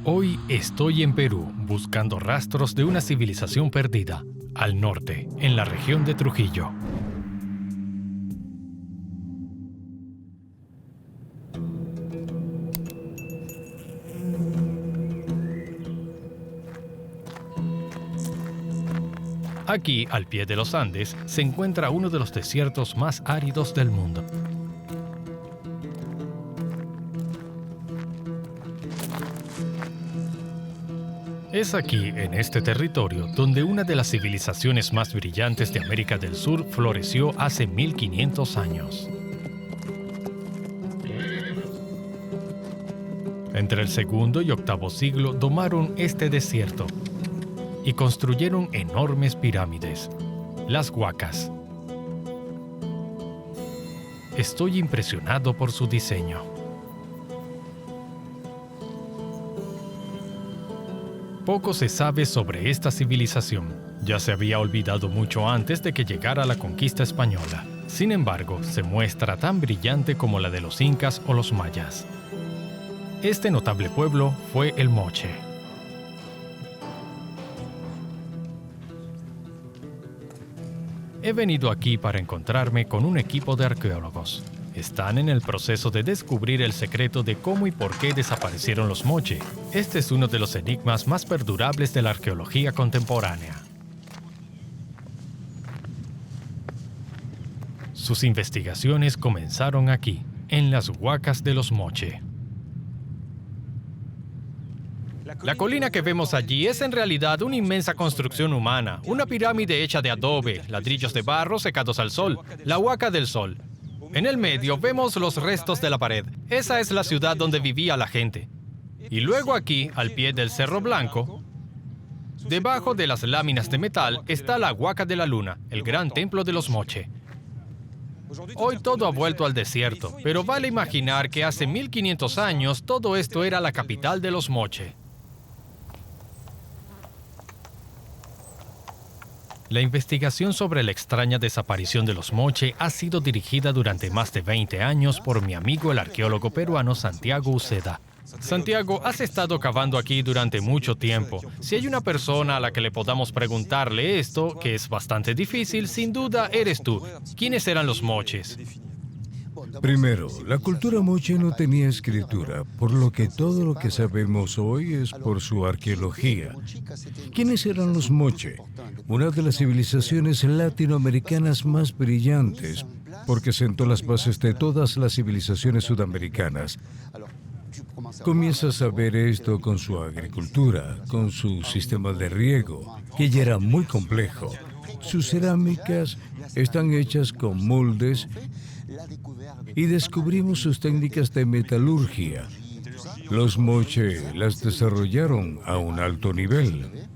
Hoy estoy en Perú buscando rastros de una civilización perdida, al norte, en la región de Trujillo. Aquí, al pie de los Andes, se encuentra uno de los desiertos más áridos del mundo. Es aquí, en este territorio, donde una de las civilizaciones más brillantes de América del Sur floreció hace 1500 años. Entre el segundo y octavo siglo domaron este desierto y construyeron enormes pirámides, las Huacas. Estoy impresionado por su diseño. Poco se sabe sobre esta civilización. Ya se había olvidado mucho antes de que llegara la conquista española. Sin embargo, se muestra tan brillante como la de los incas o los mayas. Este notable pueblo fue el Moche. He venido aquí para encontrarme con un equipo de arqueólogos. Están en el proceso de descubrir el secreto de cómo y por qué desaparecieron los Moche. Este es uno de los enigmas más perdurables de la arqueología contemporánea. Sus investigaciones comenzaron aquí, en las Huacas de los Moche. La colina que vemos allí es en realidad una inmensa construcción humana, una pirámide hecha de adobe, ladrillos de barro secados al sol, la Huaca del Sol. En el medio vemos los restos de la pared. Esa es la ciudad donde vivía la gente. Y luego aquí, al pie del Cerro Blanco, debajo de las láminas de metal, está la Huaca de la Luna, el gran templo de los Moche. Hoy todo ha vuelto al desierto, pero vale imaginar que hace 1500 años todo esto era la capital de los Moche. La investigación sobre la extraña desaparición de los Moche ha sido dirigida durante más de 20 años por mi amigo el arqueólogo peruano Santiago Uceda. Santiago, has estado cavando aquí durante mucho tiempo. Si hay una persona a la que le podamos preguntarle esto, que es bastante difícil, sin duda eres tú. ¿Quiénes eran los Moches? Primero, la cultura moche no tenía escritura, por lo que todo lo que sabemos hoy es por su arqueología. ¿Quiénes eran los moche? Una de las civilizaciones latinoamericanas más brillantes, porque sentó las bases de todas las civilizaciones sudamericanas. Comienzas a ver esto con su agricultura, con su sistema de riego, que ya era muy complejo. Sus cerámicas están hechas con moldes y descubrimos sus técnicas de metalurgia. Los Moche las desarrollaron a un alto nivel.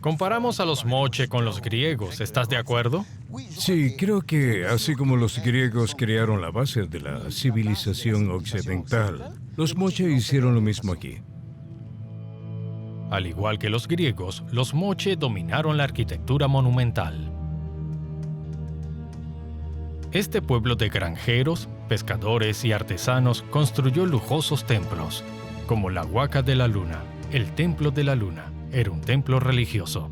Comparamos a los Moche con los griegos, ¿estás de acuerdo? Sí, creo que así como los griegos crearon la base de la civilización occidental, los Moche hicieron lo mismo aquí. Al igual que los griegos, los Moche dominaron la arquitectura monumental. Este pueblo de granjeros, pescadores y artesanos construyó lujosos templos, como la Huaca de la Luna. El Templo de la Luna era un templo religioso.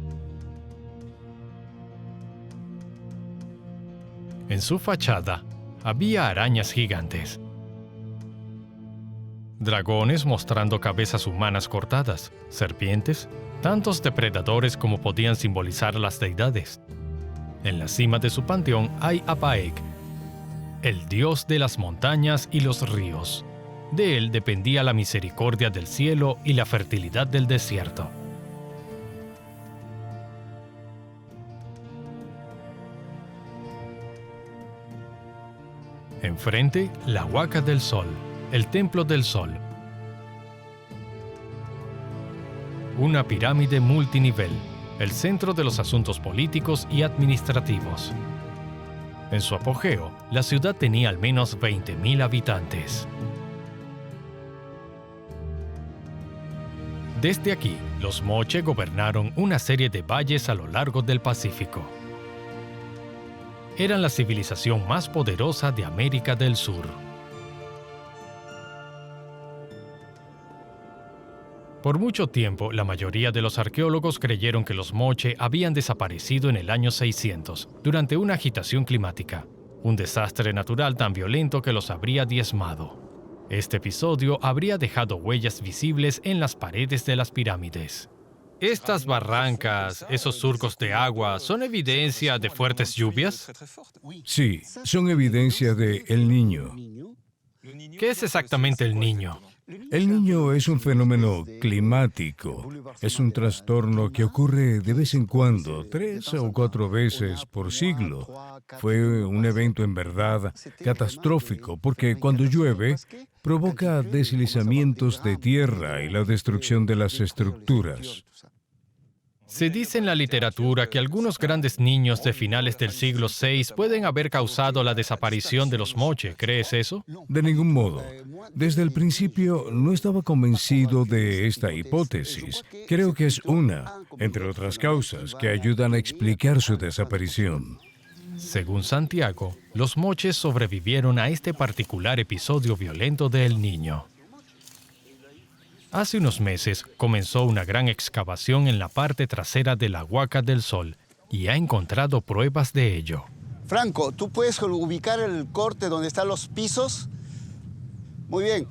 En su fachada había arañas gigantes, dragones mostrando cabezas humanas cortadas, serpientes, tantos depredadores como podían simbolizar las deidades. En la cima de su panteón hay a Paek, el dios de las montañas y los ríos. De él dependía la misericordia del cielo y la fertilidad del desierto. Enfrente, la Huaca del Sol, el Templo del Sol. Una pirámide multinivel, el centro de los asuntos políticos y administrativos. En su apogeo, la ciudad tenía al menos 20.000 habitantes. Desde aquí, los Moche gobernaron una serie de valles a lo largo del Pacífico. Eran la civilización más poderosa de América del Sur. Por mucho tiempo, la mayoría de los arqueólogos creyeron que los moche habían desaparecido en el año 600, durante una agitación climática, un desastre natural tan violento que los habría diezmado. Este episodio habría dejado huellas visibles en las paredes de las pirámides. ¿Estas barrancas, esos surcos de agua, son evidencia de fuertes lluvias? Sí, son evidencia de El Niño. ¿Qué es exactamente el Niño? El Niño es un fenómeno climático. Es un trastorno que ocurre de vez en cuando, 3 o 4 veces por siglo. Fue un evento en verdad catastrófico porque cuando llueve provoca deslizamientos de tierra y la destrucción de las estructuras. Se dice en la literatura que algunos grandes niños de finales del siglo VI pueden haber causado la desaparición de los moche. ¿Crees eso? De ningún modo. Desde el principio no estaba convencido de esta hipótesis. Creo que es una, entre otras causas, que ayudan a explicar su desaparición. Según Santiago, los moches sobrevivieron a este particular episodio violento de El Niño. Hace unos meses comenzó una gran excavación en la parte trasera de la Huaca del Sol y ha encontrado pruebas de ello. Franco, ¿tú puedes ubicar el corte donde están los pisos? Muy bien.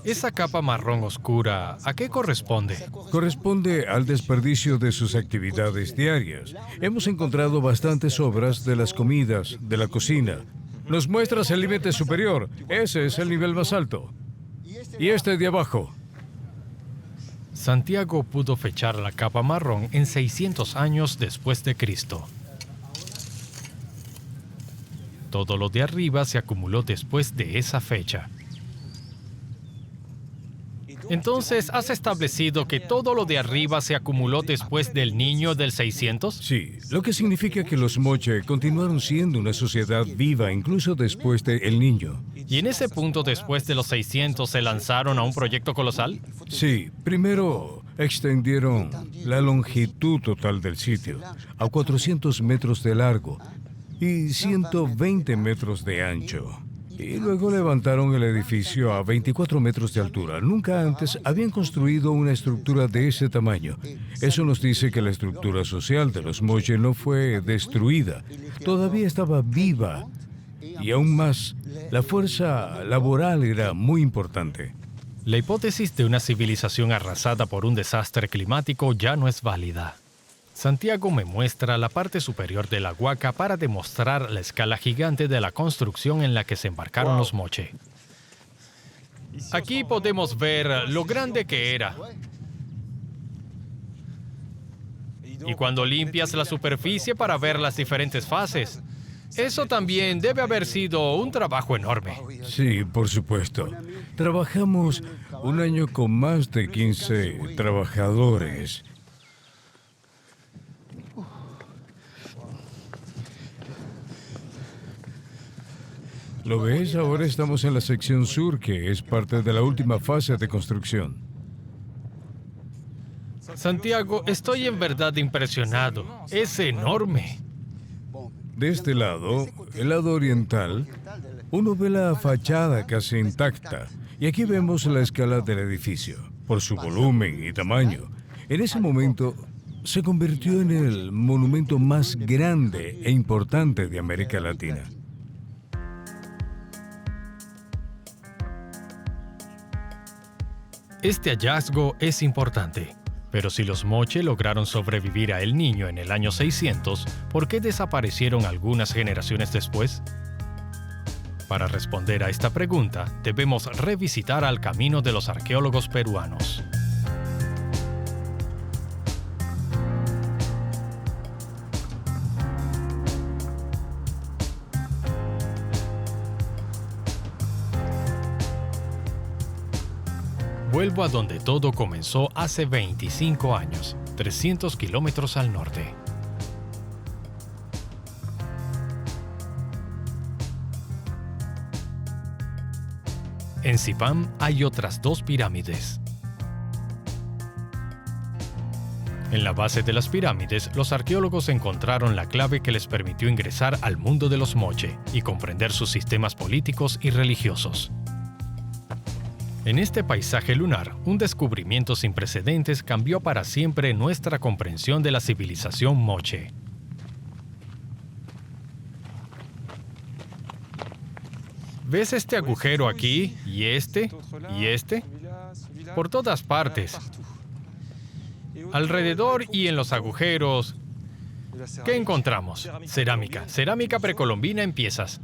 Esa capa marrón oscura, ¿a qué corresponde? Corresponde al desperdicio de sus actividades diarias. Hemos encontrado bastantes obras de las comidas, de la cocina. Nos muestras el límite superior. Ese es el nivel más alto. Y este de abajo. Santiago pudo fechar la capa marrón en 600 años después de Cristo. Todo lo de arriba se acumuló después de esa fecha. Entonces, ¿has establecido que todo lo de arriba se acumuló después del Niño del 600? Sí, lo que significa que los moche continuaron siendo una sociedad viva incluso después de El Niño. ¿Y en ese punto, después de los 600, se lanzaron a un proyecto colosal? Sí, primero extendieron la longitud total del sitio a 400 metros de largo y 120 metros de ancho. Y luego levantaron el edificio a 24 metros de altura. Nunca antes habían construido una estructura de ese tamaño. Eso nos dice que la estructura social de los moche no fue destruida. Todavía estaba viva. Y aún más, la fuerza laboral era muy importante. La hipótesis de una civilización arrasada por un desastre climático ya no es válida. Santiago me muestra la parte superior de la Huaca para demostrar la escala gigante de la construcción en la que se embarcaron los moche. Aquí podemos ver lo grande que era. Y cuando limpias la superficie para ver las diferentes fases, eso también debe haber sido un trabajo enorme. Sí, por supuesto. Trabajamos un año con más de 15 trabajadores. ¿Lo ves? Ahora estamos en la sección sur, que es parte de la última fase de construcción. Santiago, estoy en verdad impresionado. Es enorme. De este lado, el lado oriental, uno ve la fachada casi intacta. Y aquí vemos la escala del edificio, por su volumen y tamaño. En ese momento, se convirtió en el monumento más grande e importante de América Latina. Este hallazgo es importante, pero si los moche lograron sobrevivir a El Niño en el año 600, ¿por qué desaparecieron algunas generaciones después? Para responder a esta pregunta, debemos revisitar al camino de los arqueólogos peruanos. Vuelvo a donde todo comenzó hace 25 años, 300 kilómetros al norte. En Zipán hay otras 2 pirámides. En la base de las pirámides, los arqueólogos encontraron la clave que les permitió ingresar al mundo de los moche y comprender sus sistemas políticos y religiosos. En este paisaje lunar, un descubrimiento sin precedentes cambió para siempre nuestra comprensión de la civilización moche. ¿Ves este agujero aquí? ¿Y este? ¿Y este? Por todas partes. Alrededor y en los agujeros, ¿qué encontramos? Cerámica. Cerámica precolombina en piezas.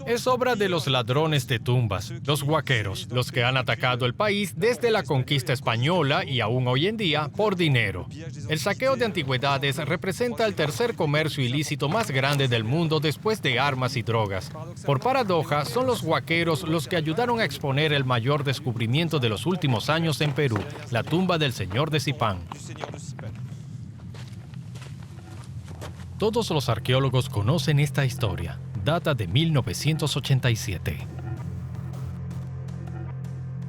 Es obra de los ladrones de tumbas, los huaqueros, los que han atacado el país desde la conquista española y aún hoy en día por dinero. El saqueo de antigüedades representa el tercer comercio ilícito más grande del mundo después de armas y drogas. Por paradoja, son los huaqueros los que ayudaron a exponer el mayor descubrimiento de los últimos años en Perú, la tumba del señor de Zipán. Todos los arqueólogos conocen esta historia. Data de 1987.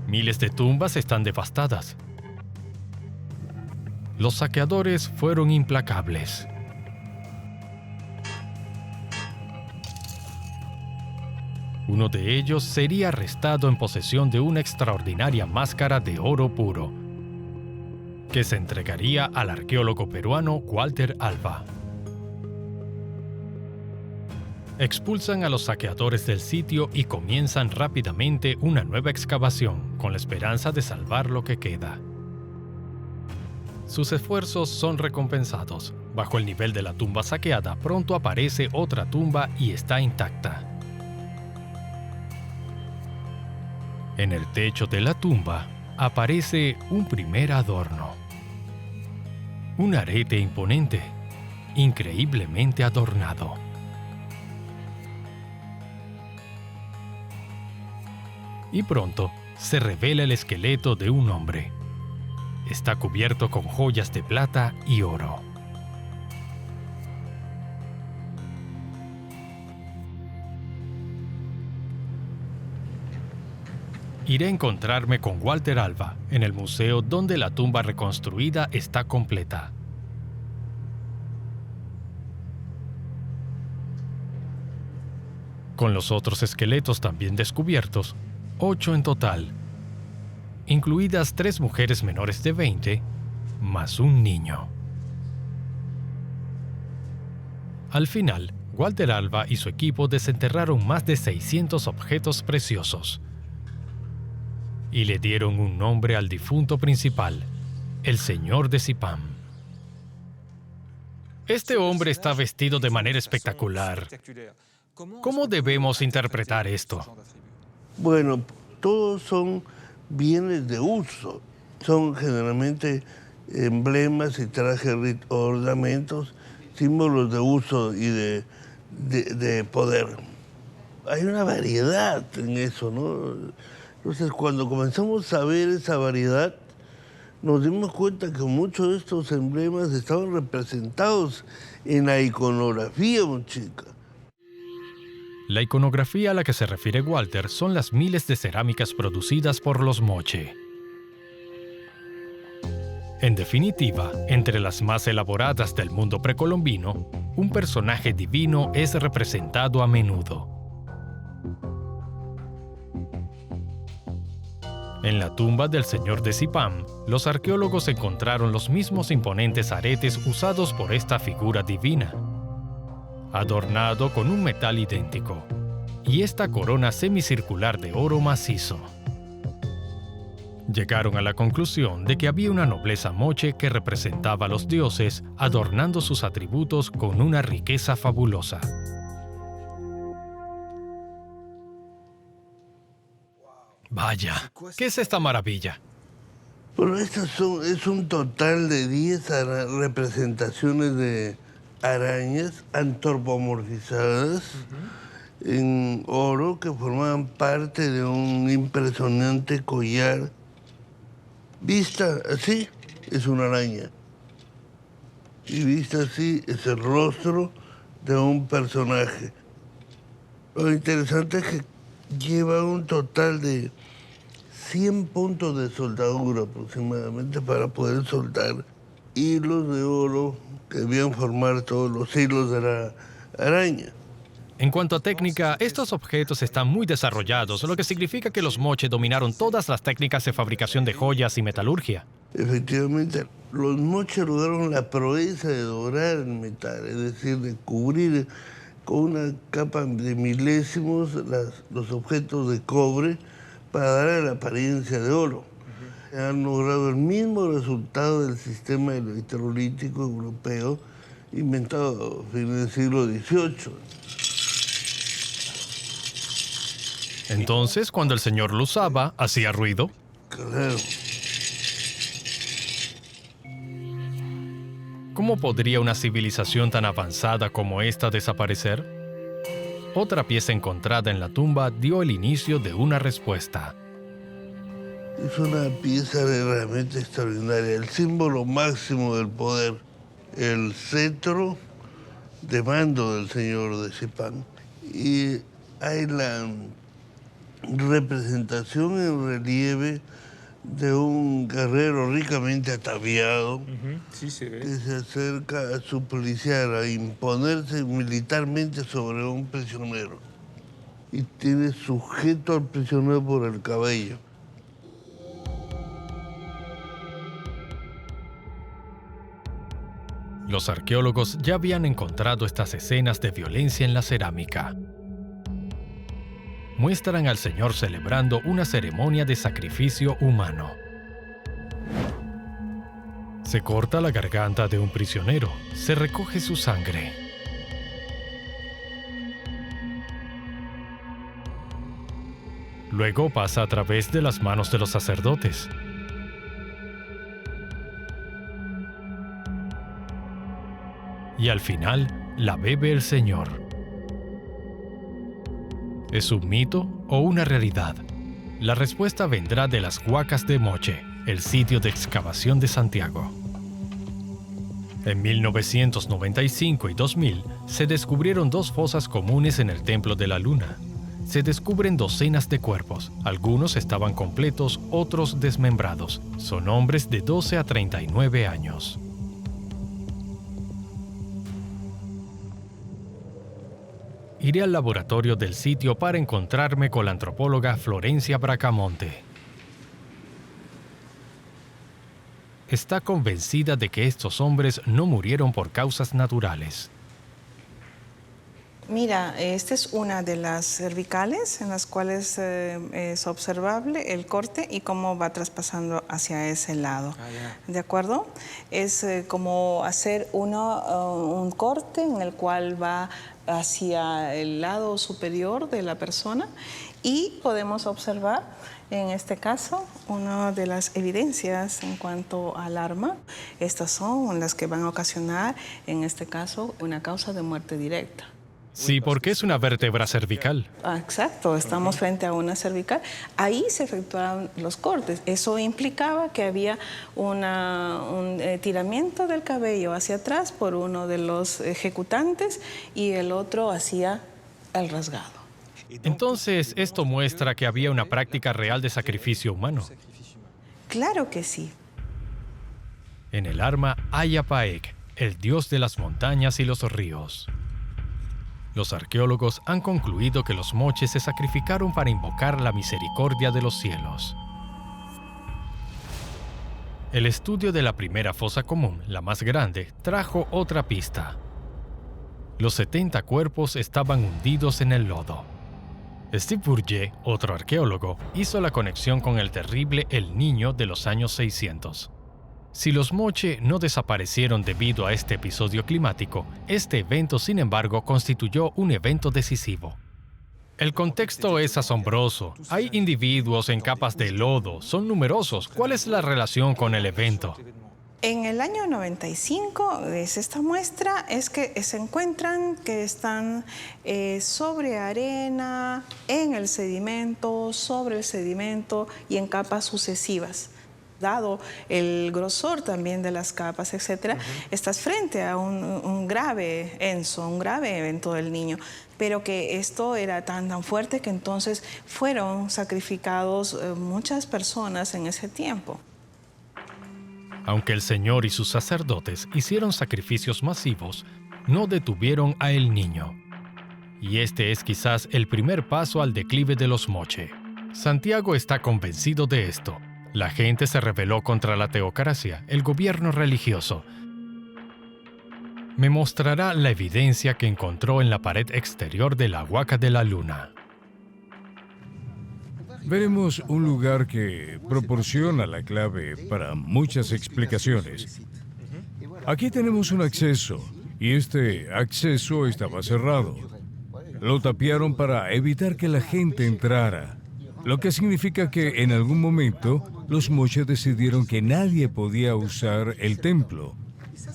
Miles de tumbas están devastadas. Los saqueadores fueron implacables. Uno de ellos sería arrestado en posesión de una extraordinaria máscara de oro puro, que se entregaría al arqueólogo peruano Walter Alva. Expulsan a los saqueadores del sitio y comienzan rápidamente una nueva excavación, con la esperanza de salvar lo que queda. Sus esfuerzos son recompensados. Bajo el nivel de la tumba saqueada, pronto aparece otra tumba y está intacta. En el techo de la tumba aparece un primer adorno. Un arete imponente, increíblemente adornado. Y pronto se revela el esqueleto de un hombre. Está cubierto con joyas de plata y oro. Iré a encontrarme con Walter Alva en el museo donde la tumba reconstruida está completa. Con los otros esqueletos también descubiertos, 8 en total, incluidas 3 mujeres menores de 20, más un niño. Al final, Walter Alva y su equipo desenterraron más de 600 objetos preciosos y le dieron un nombre al difunto principal, el señor de Zipán. Este hombre está vestido de manera espectacular. ¿Cómo debemos interpretar esto? Bueno, todos son bienes de uso. Son generalmente emblemas y trajes, ornamentos, símbolos de uso y de poder. Hay una variedad en eso, ¿no? Entonces, cuando comenzamos a ver esa variedad, nos dimos cuenta que muchos de estos emblemas estaban representados en la iconografía mochica. La iconografía a la que se refiere Walter son las miles de cerámicas producidas por los moche. En definitiva, entre las más elaboradas del mundo precolombino, un personaje divino es representado a menudo. En la tumba del señor de Zipán, los arqueólogos encontraron los mismos imponentes aretes usados por esta figura divina, adornado con un metal idéntico, y esta corona semicircular de oro macizo. Llegaron a la conclusión de que había una nobleza moche que representaba a los dioses, adornando sus atributos con una riqueza fabulosa. Vaya, ¿qué es esta maravilla? Bueno, es un total de 10 representaciones de arañas antropomorfizadas en oro que formaban parte de un impresionante collar. Vista así, es una araña. Y vista así, es el rostro de un personaje. Lo interesante es que lleva un total de 100 puntos de soldadura aproximadamente para poder soldar hilos de oro que debían formar todos los hilos de la araña. En cuanto a técnica, estos objetos están muy desarrollados, lo que significa que los moche dominaron todas las técnicas de fabricación de joyas y metalurgia. Efectivamente, los moche lograron la proeza de dorar el metal, es decir, de cubrir con una capa de milésimos los objetos de cobre para dar la apariencia de oro. Han logrado el mismo resultado del sistema electrolítico europeo inventado a fines del siglo XVIII. Entonces, cuando el señor lo usaba, ¿hacía ruido? Claro. ¿Cómo podría una civilización tan avanzada como esta desaparecer? Otra pieza encontrada en la tumba dio el inicio de una respuesta. Es una pieza realmente extraordinaria, el símbolo máximo del poder, el cetro de mando del señor de Sepang. Y hay la representación en relieve de un guerrero ricamente ataviado Sí, se ve. que se acerca a supliciar, a imponerse militarmente sobre un prisionero. Y tiene sujeto al prisionero por el cabello. Los arqueólogos ya habían encontrado estas escenas de violencia en la cerámica. Muestran al Señor celebrando una ceremonia de sacrificio humano. Se corta la garganta de un prisionero, se recoge su sangre. Luego pasa a través de las manos de los sacerdotes. Y al final, la bebe el Señor. ¿Es un mito o una realidad? La respuesta vendrá de las Huacas de Moche, el sitio de excavación de Santiago. En 1995 y 2000 se descubrieron 2 fosas comunes en el Templo de la Luna. Se descubren docenas de cuerpos. Algunos estaban completos, otros desmembrados. Son hombres de 12 a 39 años. Iré al laboratorio del sitio para encontrarme con la antropóloga Florencia Bracamonte. Está convencida de que estos hombres no murieron por causas naturales. Mira, esta es una de las cervicales en las cuales es observable el corte y cómo va traspasando hacia ese lado. ¿De acuerdo? Es como hacer un corte en el cual va hacia el lado superior de la persona y podemos observar en este caso una de las evidencias en cuanto al arma. Estas son las que van a ocasionar en este caso una causa de muerte directa. Sí, porque es una vértebra cervical. Exacto, estamos frente a una cervical. Ahí se efectuaron los cortes. Eso implicaba que había un tiramiento del cabello hacia atrás por uno de los ejecutantes y el otro hacía el rasgado. Entonces, esto muestra que había una práctica real de sacrificio humano. Claro que sí. En el arma hay a Paek, el dios de las montañas y los ríos. Los arqueólogos han concluido que los moches se sacrificaron para invocar la misericordia de los cielos. El estudio de la primera fosa común, la más grande, trajo otra pista. Los 70 cuerpos estaban hundidos en el lodo. Steve Bourget, otro arqueólogo, hizo la conexión con el terrible El Niño de los años 600. Si los moche no desaparecieron debido a este episodio climático, este evento, sin embargo, constituyó un evento decisivo. El contexto es asombroso. Hay individuos en capas de lodo, son numerosos. ¿Cuál es la relación con el evento? En el año 95, es esta muestra, es que se encuentran que están sobre arena, en el sedimento, sobre el sedimento y en capas sucesivas. Dado el grosor también de las capas, etcétera, estás frente a un grave un grave evento del Niño, pero que esto era tan fuerte que entonces fueron sacrificados muchas personas en ese tiempo. Aunque el Señor y sus sacerdotes hicieron sacrificios masivos, no detuvieron a El Niño. Y este es quizás el primer paso al declive de los moche. Santiago está convencido de esto. La gente se rebeló contra la teocracia, el gobierno religioso. Me mostrará la evidencia que encontró en la pared exterior de la Huaca de la Luna. Veremos un lugar que proporciona la clave para muchas explicaciones. Aquí tenemos un acceso, y este acceso estaba cerrado. Lo tapiaron para evitar que la gente entrara, lo que significa que en algún momento los moche decidieron que nadie podía usar el templo.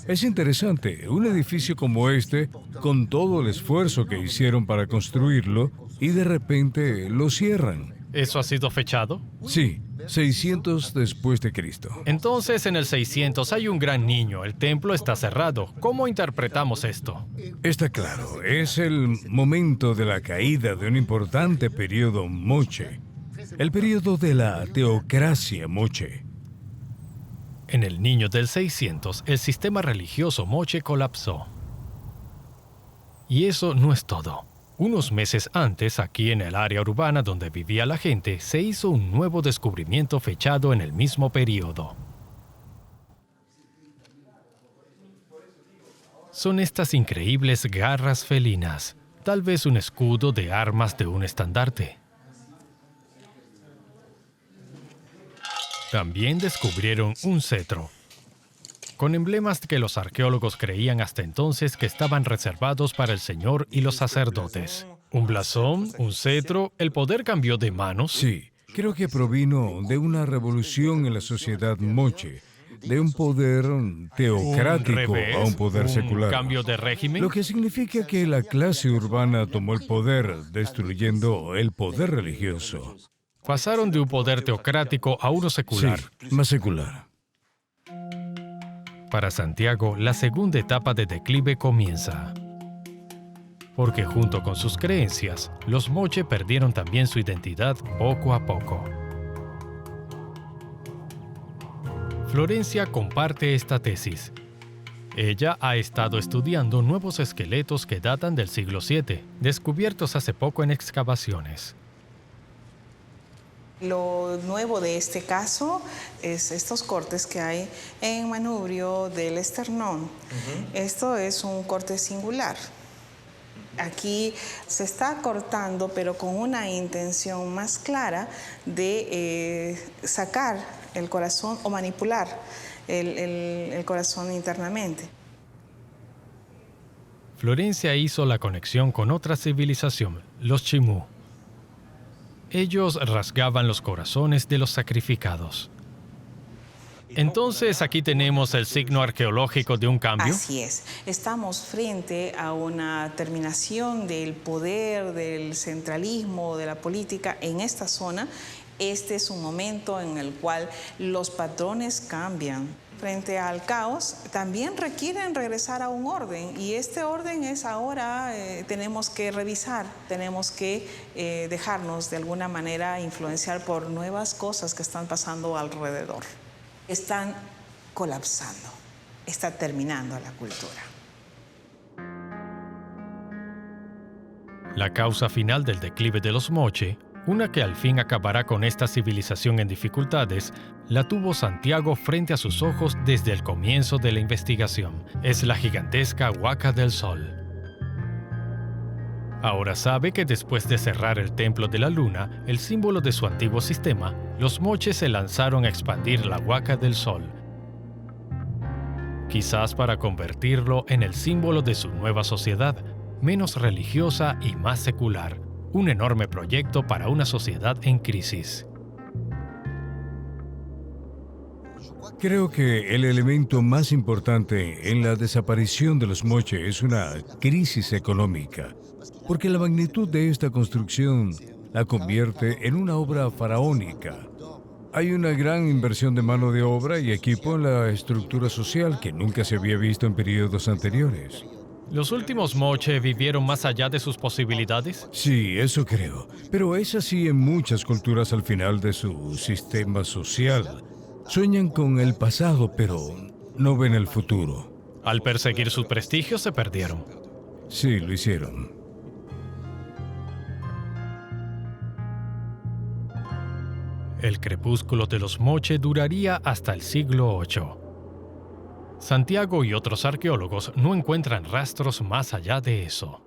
Es interesante, un edificio como este, con todo el esfuerzo que hicieron para construirlo, y de repente lo cierran. ¿Eso ha sido fechado? Sí, 600 después de Cristo. Entonces, en el 600 hay un gran niño, el templo está cerrado. ¿Cómo interpretamos esto? Está claro, es el momento de la caída de un importante periodo moche, el periodo de la teocracia moche. En el niño del 600, el sistema religioso moche colapsó. Y eso no es todo. Unos meses antes, aquí en el área urbana donde vivía la gente, se hizo un nuevo descubrimiento fechado en el mismo periodo. Son estas increíbles garras felinas, tal vez un escudo de armas de un estandarte. También descubrieron un cetro, con emblemas que los arqueólogos creían hasta entonces que estaban reservados para el señor y los sacerdotes. Un blasón, un cetro, ¿el poder cambió de manos? Sí, creo que provino de una revolución en la sociedad moche, de un poder teocrático a un poder secular. ¿Un cambio de régimen? Lo que significa que la clase urbana tomó el poder, destruyendo el poder religioso. Pasaron de un poder teocrático a uno secular. Sí, más secular. Para Santiago, la segunda etapa de declive comienza. Porque junto con sus creencias, los moche perdieron también su identidad poco a poco. Florencia comparte esta tesis. Ella ha estado estudiando nuevos esqueletos que datan del siglo VII, descubiertos hace poco en excavaciones. Lo nuevo de este caso es estos cortes que hay en manubrio del esternón. Esto es un corte singular. Aquí se está cortando, pero con una intención más clara de sacar el corazón o manipular el corazón internamente. Florencia hizo la conexión con otra civilización, los Chimú. Ellos rasgaban los corazones de los sacrificados. Entonces, aquí tenemos el signo arqueológico de un cambio. Así es. Estamos frente a una terminación del poder, del centralismo, de la política en esta zona. Este es un momento en el cual los patrones cambian. Frente al caos, también requieren regresar a un orden, y este orden es ahora, tenemos que revisar, tenemos que dejarnos de alguna manera influenciar por nuevas cosas que están pasando alrededor. Están colapsando, está terminando la cultura. La causa final del declive de los moche, una que al fin acabará con esta civilización en dificultades, la tuvo Santiago frente a sus ojos desde el comienzo de la investigación. Es la gigantesca Huaca del Sol. Ahora sabe que después de cerrar el Templo de la Luna, el símbolo de su antiguo sistema, los moches se lanzaron a expandir la Huaca del Sol. Quizás para convertirlo en el símbolo de su nueva sociedad, menos religiosa y más secular. Un enorme proyecto para una sociedad en crisis. Creo que el elemento más importante en la desaparición de los moche es una crisis económica, porque la magnitud de esta construcción la convierte en una obra faraónica. Hay una gran inversión de mano de obra y equipo en la estructura social que nunca se había visto en periodos anteriores. ¿Los últimos moche vivieron más allá de sus posibilidades? Sí, eso creo. Pero es así en muchas culturas al final de su sistema social. Sueñan con el pasado, pero no ven el futuro. Al perseguir su prestigio se perdieron. Sí, lo hicieron. El crepúsculo de los Moche duraría hasta el siglo VIII. Santiago y otros arqueólogos no encuentran rastros más allá de eso.